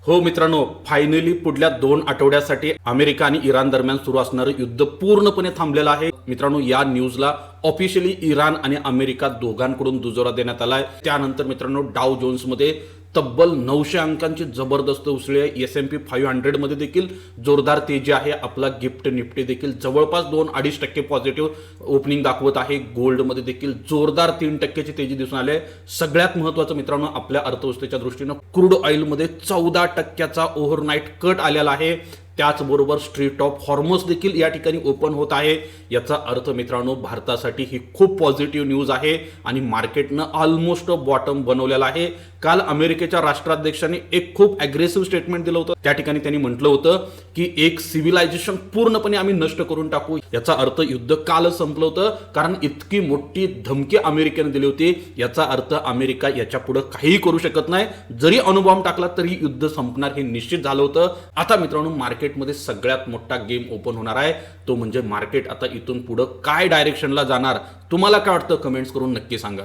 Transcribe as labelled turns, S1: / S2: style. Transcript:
S1: हो मित्रांनो, फायनली पुढल्या 2 आठवड्यासाठी अमेरिका आणि इराण दरम्यान सुरू असणारं युद्ध पूर्णपणे थांबलेलं आहे. मित्रांनो, या न्यूजला ऑफिशियली इराण आणि अमेरिका दोघांकडून दुजोरा देण्यात आलाय. त्यानंतर मित्रांनो, डाव जोन्समध्ये तब्बल 900 अंकांची जबरदस्त उसळी आहे. S&P 500 मध्ये देखील जोरदार तेजी आहे. आपला गिफ्ट निफ्टी देखील जवळपास 2-2.5% पॉझिटिव्ह ओपनिंग दाखवत आहे. गोल्ड मध्ये देखील जोरदार 3% तेजी दिसून आली आहे. सगळ्यात महत्त्वाचं मित्रांनो, आपल्या अर्थव्यवस्थेच्या दृष्टीनं क्रूड ऑइल मध्ये 14% ओव्हरनाईट कट आलेला आहे. त्याचबरोबर स्ट्रीट ऑफ हॉर्मस देखील या ठिकाणी ओपन होत आहे. याचा अर्थ मित्रांनो, भारतासाठी ही खूप पॉझिटिव्ह न्यूज आहे आणि मार्केटनं ऑलमोस्ट बॉटम बनवलेला आहे. काल अमेरिकेच्या राष्ट्राध्यक्षांनी एक खूप अग्रेसिव्ह स्टेटमेंट दिलं होतं. त्या ठिकाणी त्यांनी म्हटलं होतं की एक सिव्हिलायझेशन पूर्णपणे आम्ही नष्ट करून टाकू. याचा अर्थ युद्ध कालच संपलं होतं, कारण इतकी मोठी धमकी अमेरिकेने दिली होती. याचा अर्थ अमेरिका याच्या पुढे काहीही करू शकत नाही. जरी अणुबॉम्ब टाकला तरी युद्ध संपणार हे निश्चित झालं होतं. आता मित्रांनो, मार्केटमध्ये सगळ्यात मोठा गेम ओपन होणार आहे. तो म्हणजे मार्केट आता इथून पुढे काय डायरेक्शनला जाणार. तुम्हाला काय वाटतं, कमेंट्स करून नक्की सांगा.